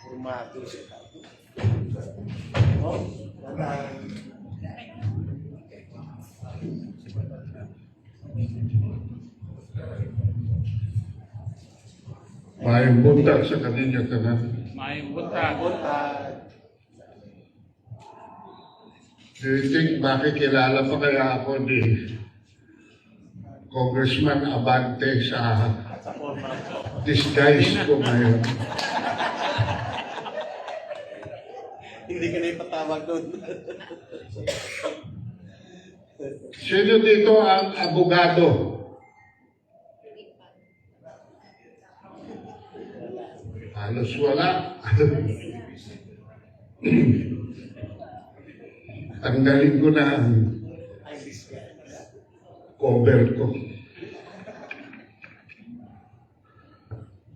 Formado siya. Oh, Maayong buntag sa kaninya tanan. Maayong buntag. Do you think makikilala pa kaya ako ni Congressman Abante sa disguise ko ngayon? hindi ka na ipatawag doon. Sino dito ang abogado? Halos wala. Tanggalin ko na ang cover ko.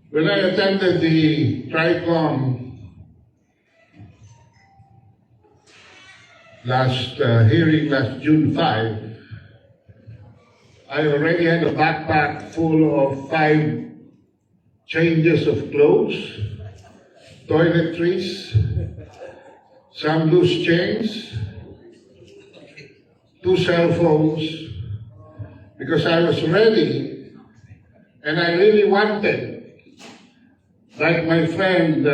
When I attended the TRICOM hearing last June 5, I already had a backpack full of 5 changes of clothes, toiletries, some loose change, 2 cell phones, because I was ready and I really wanted, like my friend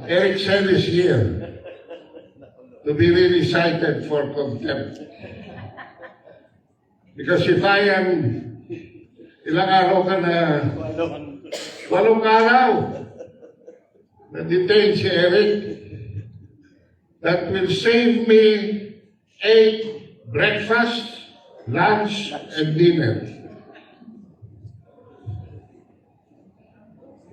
Eric said is here, to be really cited for contempt. Because if I am, ilang araw ka na, 8 araw, na-detain si Eric, that will save me 8 breakfast, lunch, and dinner.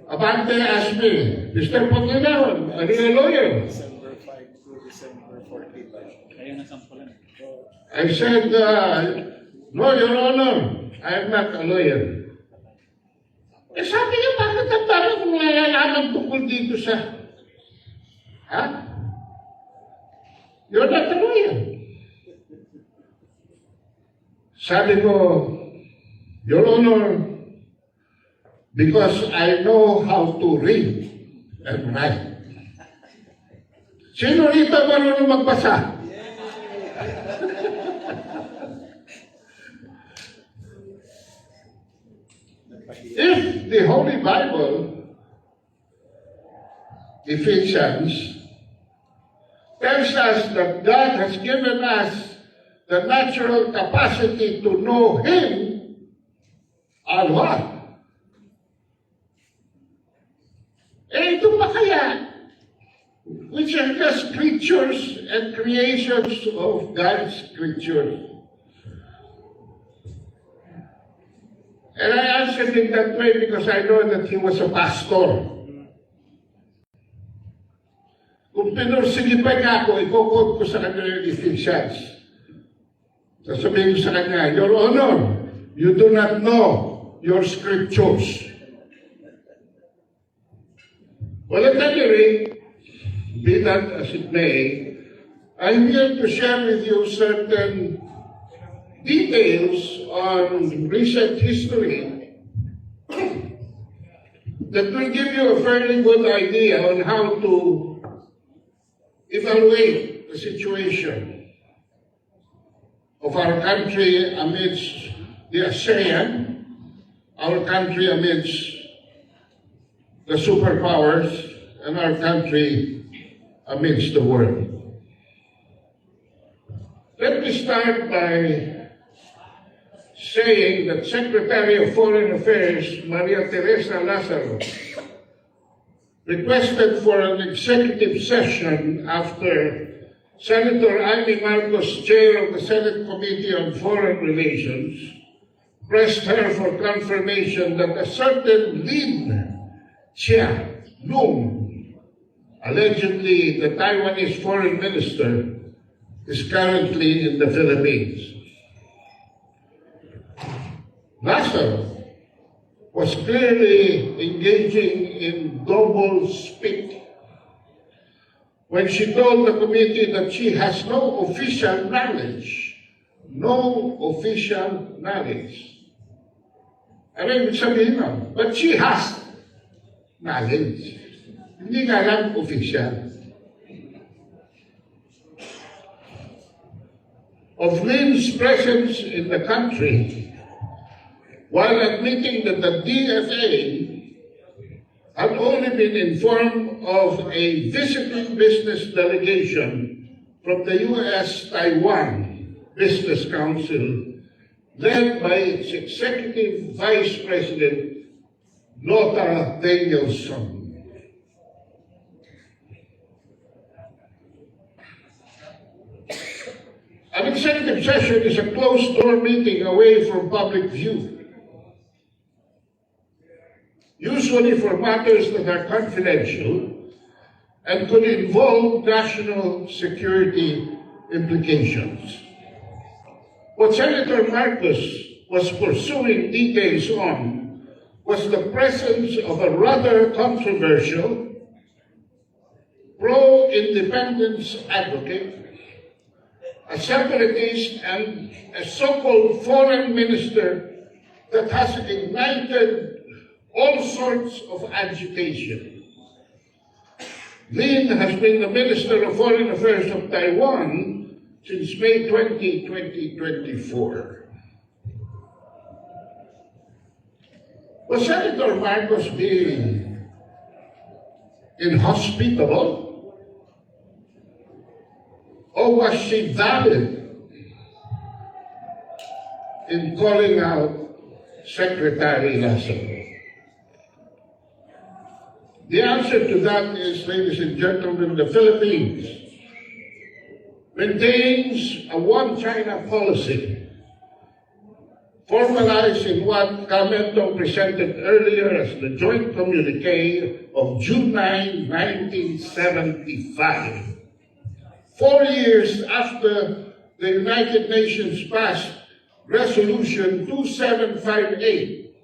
Abante asked me, Mr. Paglinawan, are you a lawyer? December 5 to December 14. Kayo na sampulan. I said, no, Your Honor, I am not a lawyer. Eh sabi niya, bakit ang dami kong nalalaman tungkol dito sa... Ha? You're not a lawyer. Sabi ko, Your Honor, because I know how to read and write. Sino rito marunong magbasa? If the Holy Bible, Ephesians, tells us that God has given us the natural capacity to know Him, and what? Eh, ito pa kaya? Which are just creatures and creations of God's creatures. And I answered him that way because I know that he was a pastor. Kung pinursigipan niya ako, ipukot ko sa kanya yung Ephesians. Sasabihin ko sa kanya, Your Honor, you do not know your scriptures. Well, at any rate, be that as it may, I'm here to share with you certain details on recent history that will give you a fairly good idea on how to evaluate the situation of our country amidst the ASEAN, our country amidst the superpowers, and our country amidst the world. Let me start by saying that Secretary of Foreign Affairs, Maria Teresa Lazaro, requested for an executive session after Senator Amy Marcos, chair of the Senate Committee on Foreign Relations, pressed her for confirmation that a certain Lin Chia-Lung, allegedly the Taiwanese foreign minister, is currently in the Philippines. Lazaro was clearly engaging in double speak when she told the committee that she has no official knowledge. No official knowledge. Ano ibig sabihin nun? But she has knowledge. Hindi nga lang official. Of Lin's presence in the country, while admitting that the DFA had only been informed of a visiting business delegation from the U.S.-Taiwan Business Council led by its Executive Vice President, Lota Danielson. An executive session is a closed-door meeting away from public view, usually for matters that are confidential and could involve national security implications. What Senator Marcos was pursuing details on was the presence of a rather controversial pro-independence advocate, a separatist, and a so-called foreign minister that has ignited all sorts of agitation. Lin has been the Minister of Foreign Affairs of Taiwan since May 20, 2024. Was Senator Marcos being inhospitable? Or was she valid in calling out Secretary Lasso? The answer to that is, ladies and gentlemen, the Philippines maintains a one-China policy formalized in what Carmento presented earlier as the joint communique of June 9, 1975. 4 years after the United Nations passed Resolution 2758,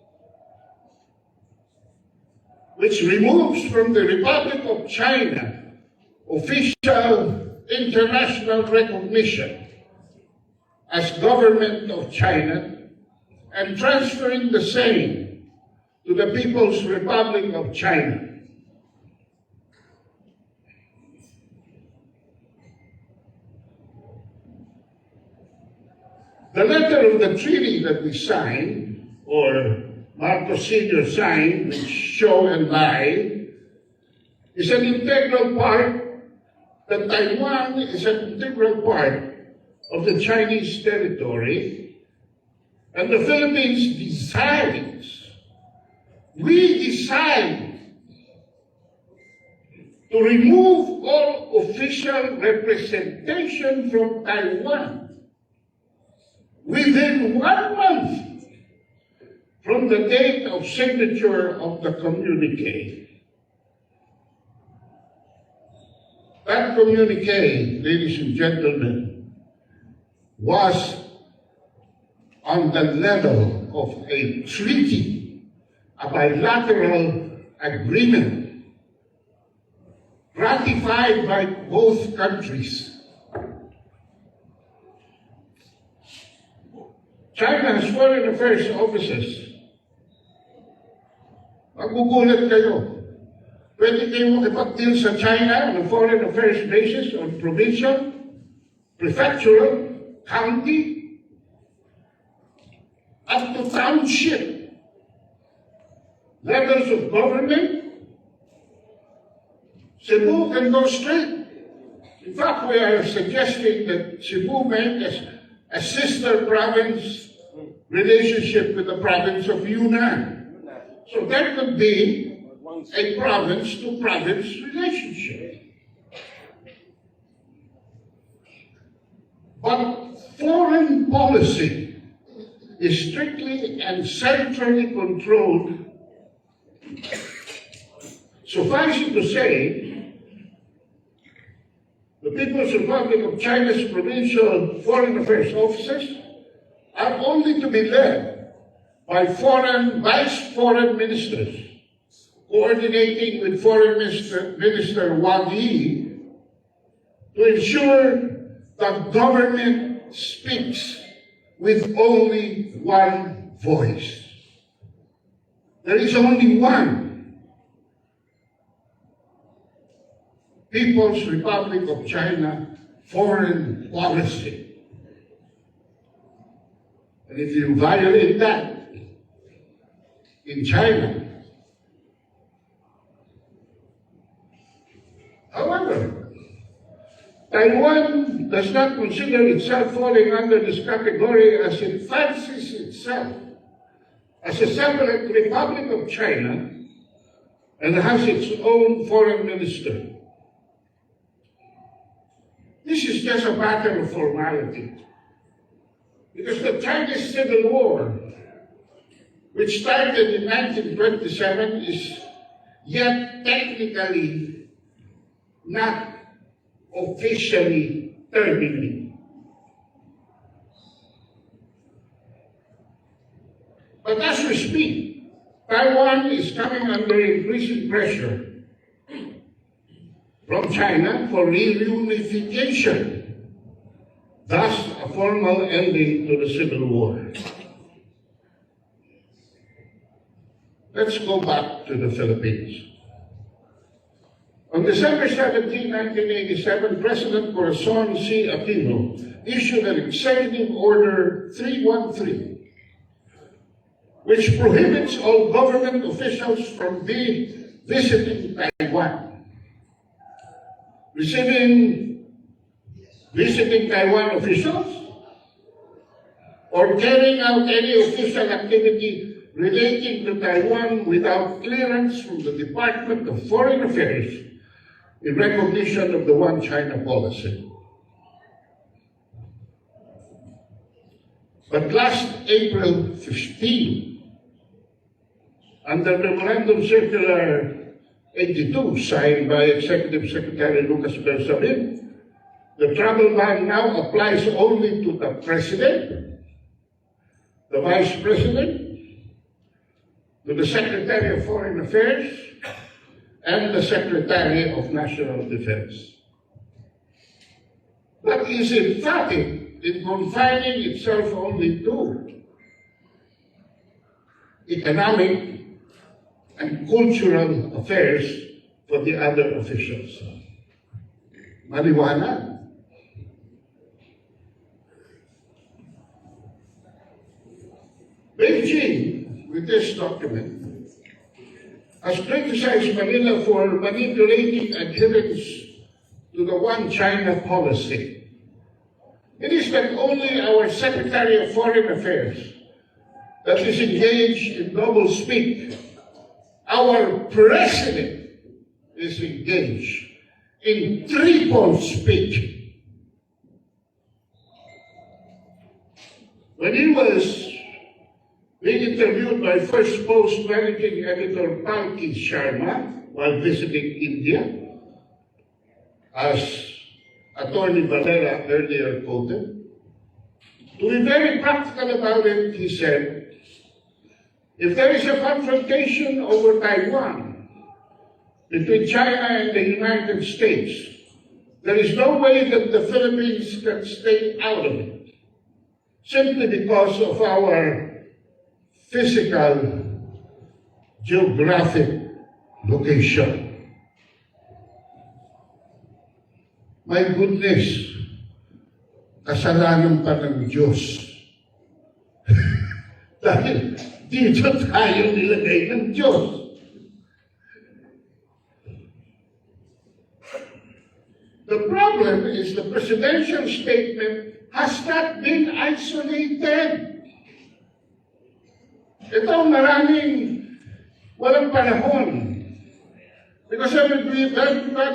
which removes from the Republic of China official international recognition as government of China and transferring the same to the People's Republic of China. The letter of the treaty that we signed, or Marcos Sr. signed, which show and lie, is an integral part, that Taiwan is an integral part of the Chinese territory, and the Philippines decides, we decide to remove all official representation from Taiwan within 1 month from the date of signature of the communique. That communique, ladies and gentlemen, was on the level of a treaty, a bilateral agreement ratified by both countries. China has foreign affairs offices. Magugulat kayo. Pwede kayo makipag-deal sa China on a foreign affairs basis on provincial, prefectural, county, up to township levels of government. Cebu can go straight. In fact, we are suggesting that Cebu make a sister province relationship with the province of Yunnan. So there could be a province-to-province relationship. But foreign policy is strictly and centrally controlled. Suffice it to say, the People's Republic of China's provincial foreign affairs offices are only to be led by vice foreign ministers, coordinating with Foreign Minister Wang Yi to ensure that government speaks with only one voice. There is only one. People's Republic of China foreign policy. And if you violate that in China, however, Taiwan does not consider itself falling under this category, as it fancies itself as a separate Republic of China and has its own foreign minister. This is just a matter of formality, because the Chinese Civil War, which started in 1927, is yet technically not officially terminated. But as we speak, Taiwan is coming under increasing pressure from China for reunification, thus a formal ending to the Civil War. Let's go back to the Philippines. On December 17, 1987, President Corazon C. Aquino issued an Executive Order 313, which prohibits all government officials from visiting Taiwan. Visiting Taiwan officials, or carrying out any official activity relating to Taiwan without clearance from the Department of Foreign Affairs in recognition of the One China policy. But last April 15, under Memorandum Circular 82, signed by Executive Secretary Lucas Bersamin, the travel ban now applies only to the President, the Vice President, to the Secretary of Foreign Affairs, and the Secretary of National Defense. But is emphatic in confining itself only to economic and cultural affairs for the other officials. Maliwanag. Beijing, with this document, has criticized Manila for manipulating adherence to the One China policy. It is not only our Secretary of Foreign Affairs that is engaged in doublespeak. Our President is engaged in triple speak. When he was being interviewed by First Post Managing Editor Palki Sharma while visiting India, as Attorney Valera earlier quoted, to be very practical about it, he said, if there is a confrontation over Taiwan between China and the United States, there is no way that the Philippines can stay out of it, simply because of our physical, geographic location. My goodness, kasalanan pa ng Diyos. Dahil dito tayo nilagay ng Diyos. The problem is the presidential statement has not been isolated. Ito maraming walang panahon. Because everybody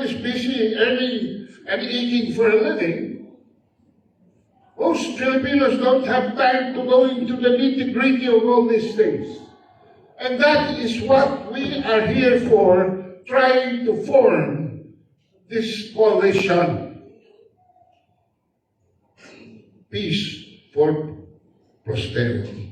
is busy earning and eating for a living. Most Filipinos don't have time to go into the nitty-gritty of all these things. And that is what we are here for, trying to form this coalition. Peace for prosperity.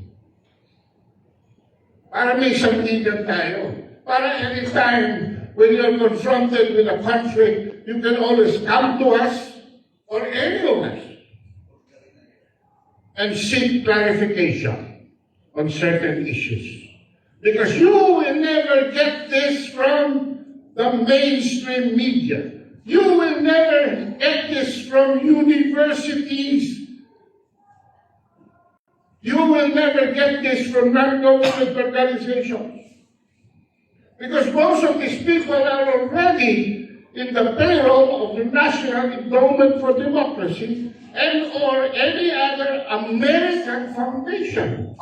Para may sandigan tayo. Para anytime when you're confronted with a conflict, you can always come to us or any of us and seek clarification on certain issues. Because you will never get this from the mainstream media. You will never get this from universities. You will never get this from non-government organizations. Because most of these people are already in the payroll of the National Endowment for Democracy and or any other American foundation.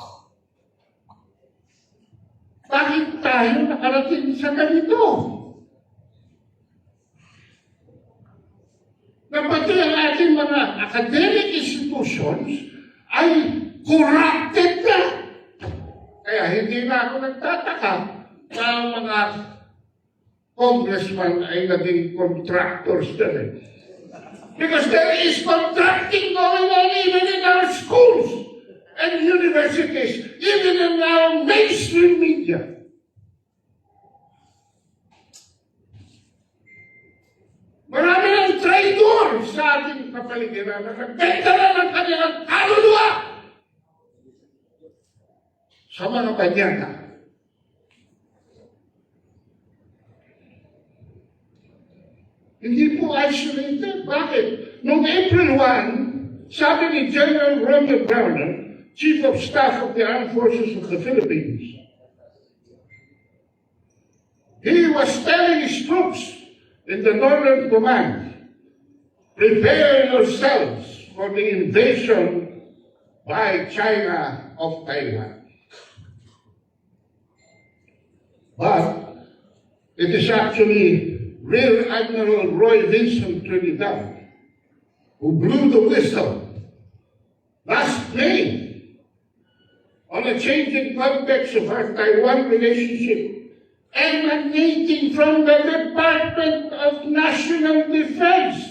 Bakit tayo nakarating sa ganito? Na pati ang ating mga academic institutions ay corrupted na. Kaya hindi na ako nagtataka na ang mga congressman ay naging contractors na rin. Because there is contracting going on even in our schools and universities, even in our mainstream media. Marami ng traitor sa ating kapaligiran na nagbenta na ng kanilang kaluluwa sa mga banyana. Hindi po isolated. Bakit? Noong April 1, sabi ni General Ronald Browner, Chief of Staff of the Armed Forces of the Philippines, he was telling his troops in the Northern Command, prepare yourselves for the invasion by China of Taiwan. But it is actually Rear Admiral Roy Vincent Trinidad who blew the whistle last May on a changing context of our Taiwan relationship emanating from the Department of National Defense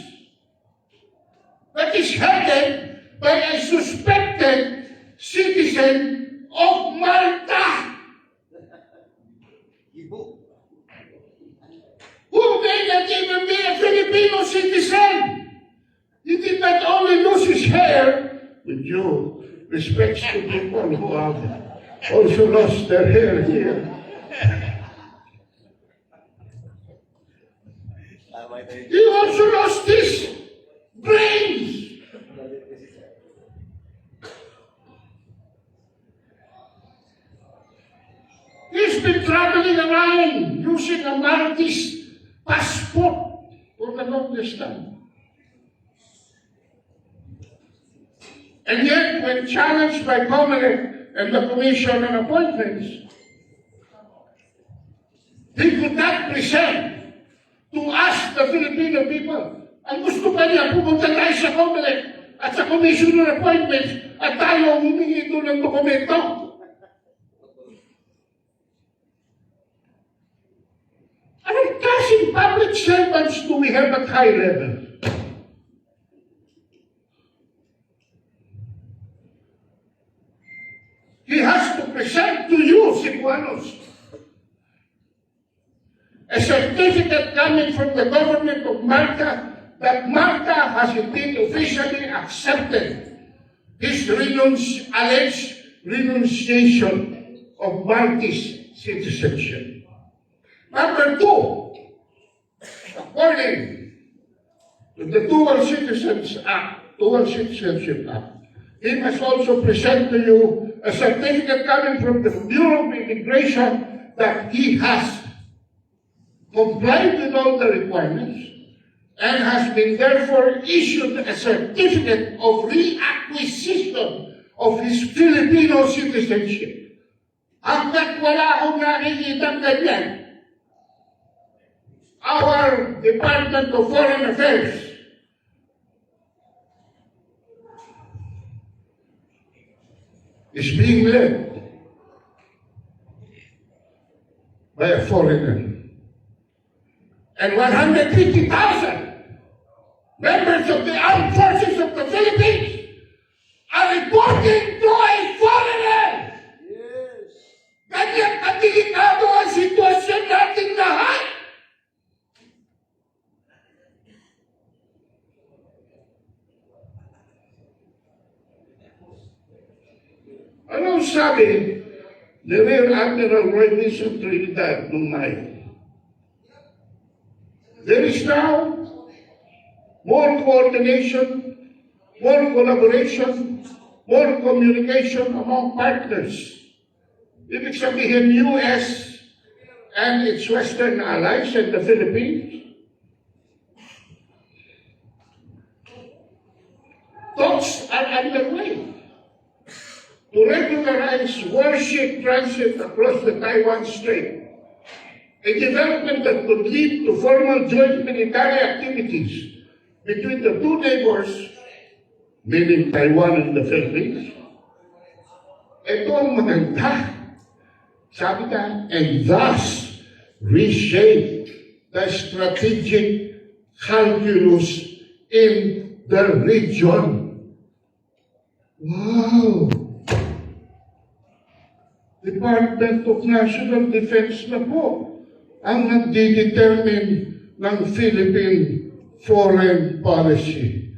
that is headed by a suspected citizen of Malta who may not even be a Filipino citizen. He did not only lose his hair, with due respects to people who have also lost their hair here. He also lost his brains. He's been traveling around using a Maltese passport for the longest time. And yet, when challenged by COMELEC and the Commission on Appointments, he could not present to ask the Filipino people. Ang gusto pa niya, pumunta tayo sa COMELEC at sa Commission on Appointments at tayo humingi doon ng dokumento. Anong klaseng public servants do we have at high level? He has to present to you, Cebuanos, a certificate coming from the government of Malta that Malta has indeed officially accepted his alleged renunciation of Maltese citizenship. Number two, according to the Dual Citizenship Act, he must also present to you a certificate coming from the Bureau of Immigration that he has complied with all the requirements and has been therefore issued a certificate of reacquisition of his Filipino citizenship. Hanggat wala akong nakikita ganyan, our Department of Foreign Affairs is being led by a foreigner. And 150,000 members of the armed forces of the Philippines are reporting to a foreigner. Yes. Ganyan kadelikado ang sitwasyon natin lahat. Anong sabi ni Rear Admiral Roy Vincent Trinidad nung May? There is now more coordination, more collaboration, more communication among partners. Ibig sabihin, US and its Western allies and the Philippines. Talks are underway to regularize warship transit across the Taiwan Strait, a development that could lead to formal joint military activities between the two neighbors, meaning Taiwan and the Philippines. Ito ang maganda. Sabi ka, and thus reshape the strategic calculus in the region. Wow! Department of National Defense na po ang nagdi-determine ng Philippine foreign policy.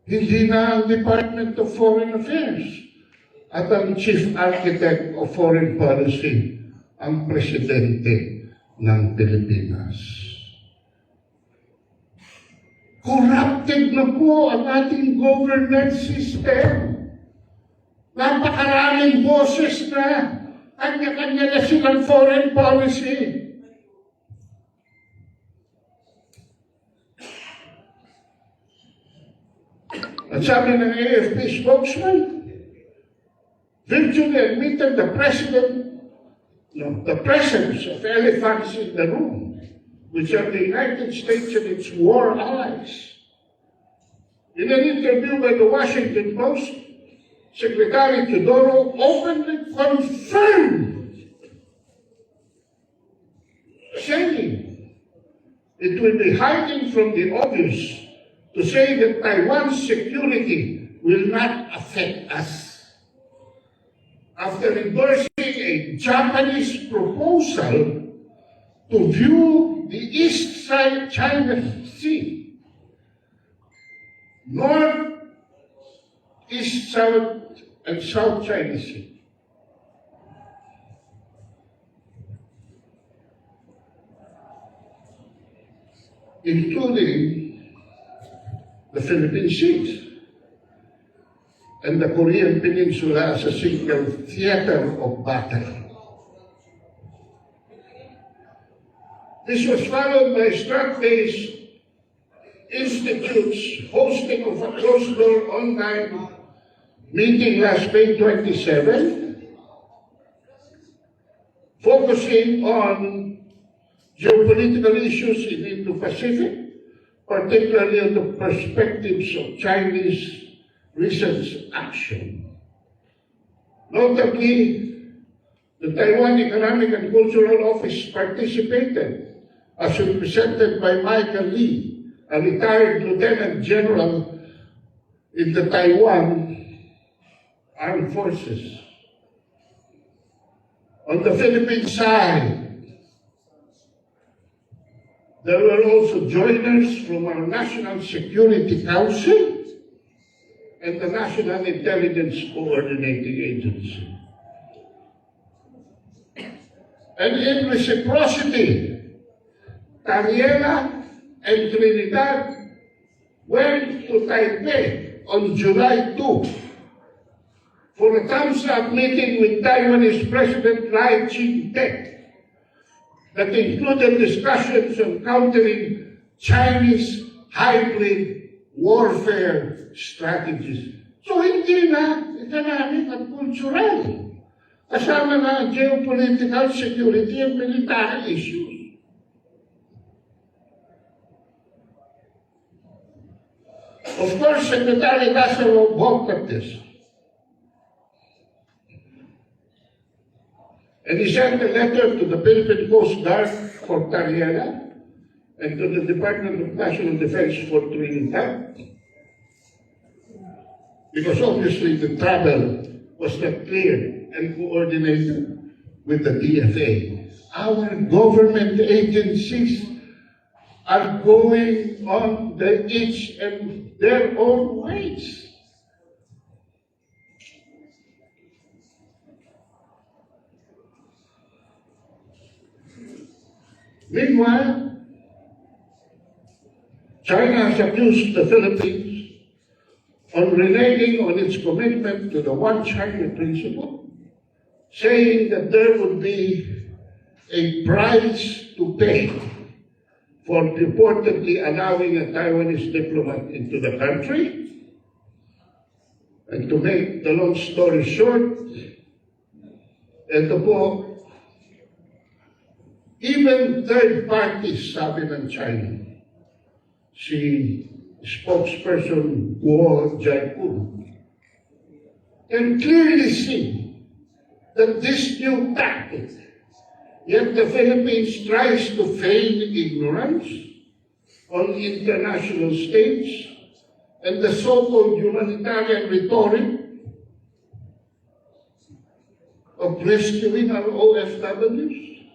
Hindi na ang Department of Foreign Affairs at ang Chief Architect of Foreign Policy ang Presidente ng Pilipinas. Corrupted na po ang ating governance system. Napakaraming boses na. Kanya-kanya na silang foreign policy. At sabi ng AFP spokesman, virtually admitted the presence of elephants in the room, which are the United States and its war allies. In an interview by the Washington Post, Secretary Teodoro openly confirmed, saying it will be hiding from the obvious to say that Taiwan's security will not affect us. After endorsing a Japanese proposal to view the East China Sea, North, East, South, and South China Sea. Including the Philippine Seas and the Korean Peninsula as a single theater of battle. This was followed by Strat-based institutes hosting of a closed-door online meeting last May 27, focusing on geopolitical issues in Indo-Pacific, particularly on the perspectives of Chinese recent action. Notably, the Taiwan Economic and Cultural Office participated as represented by Michael Lee, a retired Lieutenant General in the Taiwan Armed Forces. On the Philippine side, there were also joiners from our National Security Council and the National Intelligence Coordinating Agency. And in reciprocity, Tariela and Trinidad went to Taipei on July 2 for a thumbs-up meeting with Taiwanese President Lai Ching-te that included discussions on countering Chinese hybrid warfare strategies. So hindi na economic at cultural. Kasama na ang geopolitical, security, and military issues. Of course, Secretary Lazaro balked at this. And he sent a letter to the Philippine Coast Guard for Tariela and to the Department of National Defense for Trinidad. Because obviously the travel was not clear and coordinated with the DFA. Our government agencies are going on each and their own ways. Meanwhile, China has accused the Philippines on reneging on its commitment to the One China principle, saying that there would be a price to pay for purportedly allowing a Taiwanese diplomat into the country. And to make the long story short, ito po, even third parties, sabi ng China, si spokesperson Guo Jiakun, can clearly see that this new tactic, yet the Philippines tries to feign ignorance on international stage and the so-called humanitarian rhetoric of rescuing our OFWs,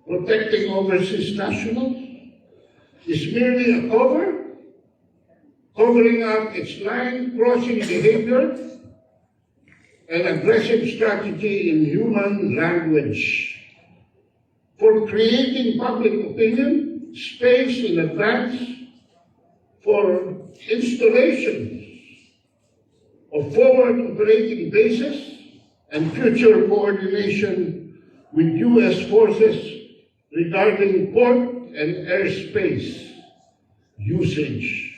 protecting overseas nationals, is merely a cover, covering up its line-crossing behavior and aggressive strategy in human language for creating public opinion, space in advance for installations of forward operating bases and future coordination with U.S. forces regarding port and airspace usage.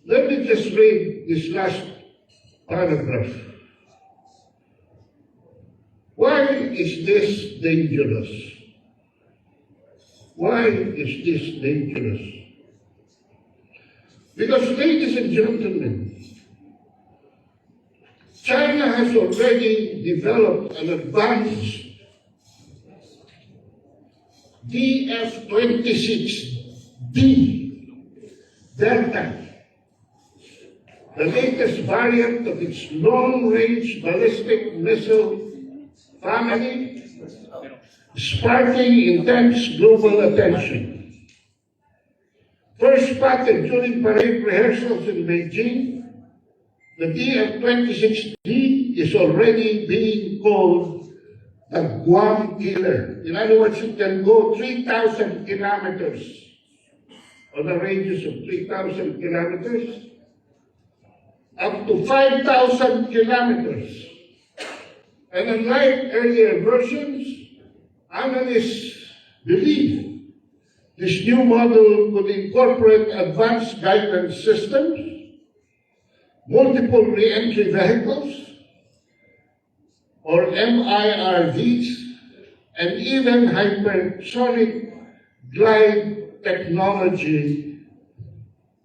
Let me just read this last paragraph. Why is this dangerous? Why is this dangerous? Because, ladies and gentlemen, China has already developed an advanced DF-26D Delta, the latest variant of its long-range ballistic missile family, sparking intense global attention. First spotted during parade rehearsals in Beijing, the DF-26D is already being called the Guam Killer. In other words, it can go 3,000 kilometers, on a radius of 3,000 kilometers, up to 5,000 kilometers. And unlike earlier versions, analysts believe this new model could incorporate advanced guidance systems, multiple re-entry vehicles, or MIRVs, and even hypersonic glide technology,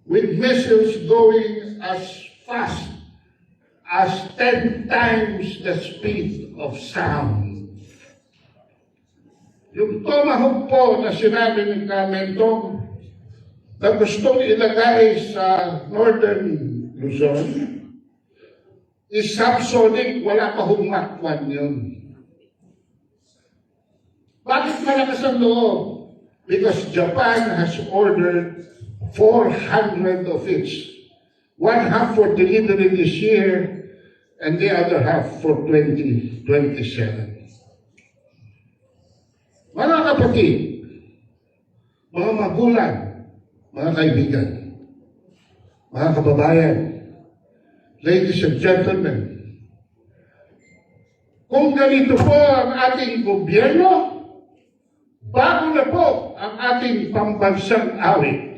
with missiles going as fast as 10 times the speed of sound. Yung tomahawk po na sinabi ng Kamentong na gustong ilagay sa Northern Luzon is subsonic, wala pa humakwan yun. Bakit malakas ang loob? Because Japan has ordered 400 of its, one half for delivery this year and the other half for 2027. Mga kapatid, mga magulang, mga kaibigan, mga kababayan, ladies and gentlemen, kung ganito po ang ating gobyerno, bago na po ang ating pambansang awit.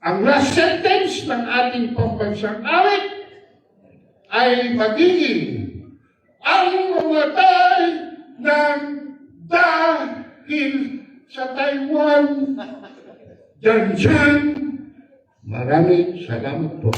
Ang last sentence ng ating pambansang awit ay magiging ang mamatay ng dahil sa Taiwan. Diyan. Maraming salamat po.